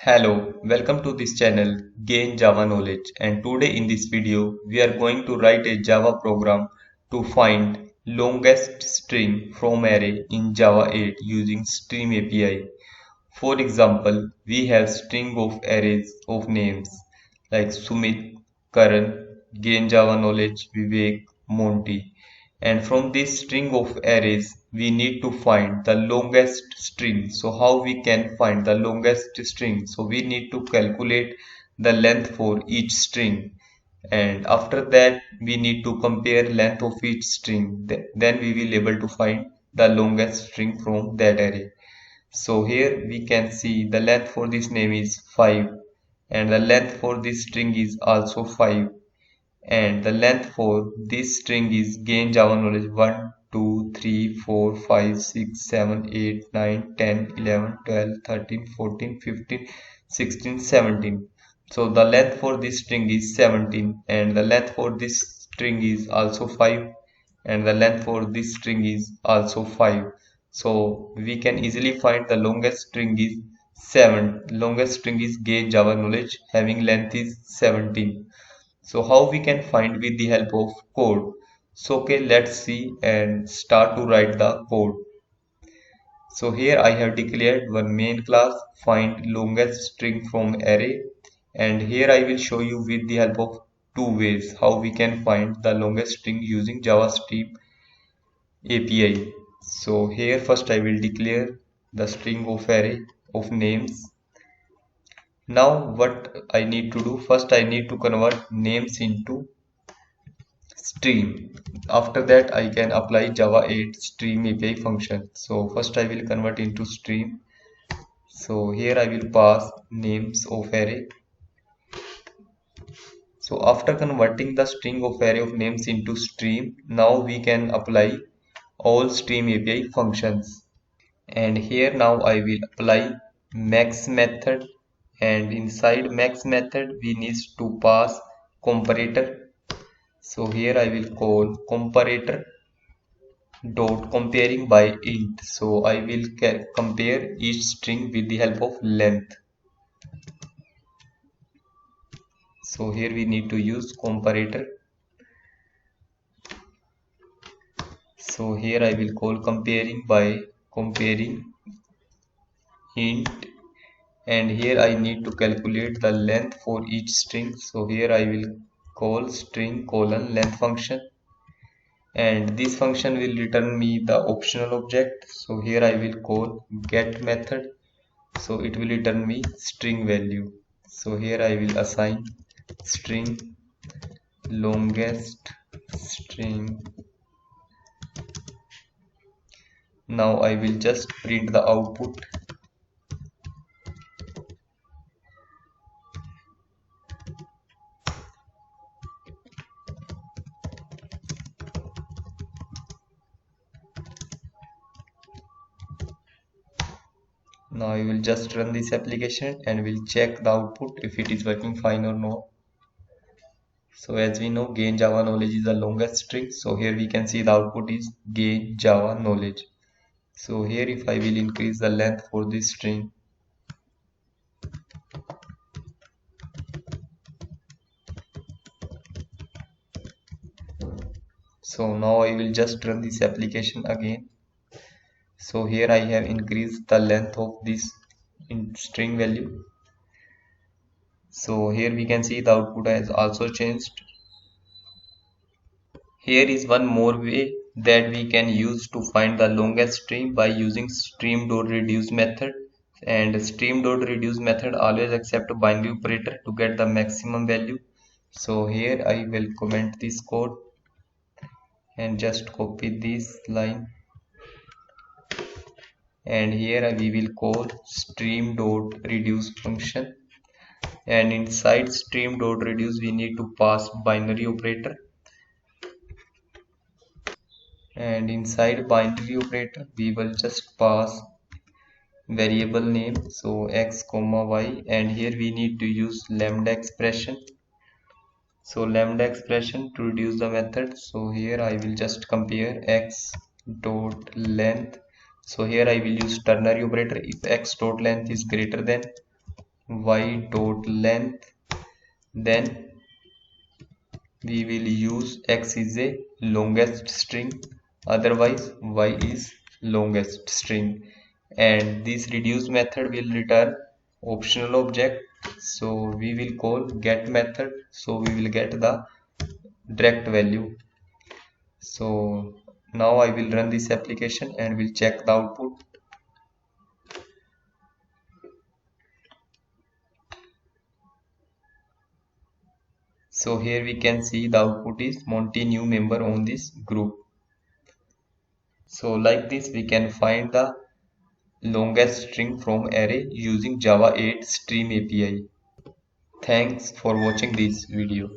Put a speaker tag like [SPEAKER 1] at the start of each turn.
[SPEAKER 1] Hello, welcome to this channel Gain Java Knowledge, and today in this video we are going to write a Java program to find longest string from array in Java 8 using Stream API. For example, we have string of arrays of names like Sumit, Karan, Gain Java Knowledge, Vivek, Monty. And from this string of arrays, we need to find the longest string. So how we can find the longest string? So we need to calculate the length for each string. And after that, we need to compare length of each string. Then we will able to find the longest string from that array. So here we can see the length for this name is 5 and the length for this string is also 5 and the length for this string is gain Java knowledge 1, 2, 3, 4, 5, 6, 7, 8, 9, 10, 11, 12, 13, 14, 15, 16, 17. So the length for this string is 17 and the length for this string is also 5 and the length for this string is also 5. So we can easily find the longest string is 7. Longest string is gain Java knowledge having length is 17. So how we can find with the help of code? So okay, let's see and start to write the code. So here I have declared one main class find longest string from array, and here I will show you with the help of two ways how we can find the longest string using JavaScript API. So here first I will declare the string of array of names. Now what I need to do, first I need to convert names into stream. After that I can apply Java 8 stream API function. So first I will convert into stream. So here I will pass names of array. So after converting the string of array of names into stream, now we can apply all stream API functions. And here now I will apply max method, and inside max method we need to pass comparator. So here I will call comparator dot comparing by int. So I will compare each string with the help of length. So here we need to use comparator. So here I will call comparing by comparing int, and here I need to calculate the length for each string. So here I will call string colon length function, and this function will return me the optional object. So here I will call get method, so it will return me string value. So here I will assign string longest string. Now I will just print the output. Now I will just run this application and will check the output if it is working fine or not. So as we know, gain Java knowledge is the longest string. So here we can see the output is gain Java knowledge. So here if I will increase the length for this string, so now I will just run this application again. So here I have increased the length of this string value. So here we can see the output has also changed. Here is one more way that we can use to find the longest string by using stream.reduce method. And stream.reduce method always accept a binary operator to get the maximum value. So here I will comment this code and just copy this line, and here we will call stream.reduce function, and inside stream.reduce we need to pass binary operator, and inside binary operator we will just pass variable name, so x comma y, and here we need to use lambda expression. So lambda expression to reduce the method. So here I will just compare x dot length. So here I will use ternary operator if x dot length is greater than y dot length, then we will use x is a longest string, otherwise y is longest string, and this reduce method will return optional object, so we will call get method, so we will get the direct value. So now I will run this application and will check the output. So here we can see the output is Monty new member on this group. So like this we can find the longest string from array using Java 8 Stream API. Thanks for watching this video.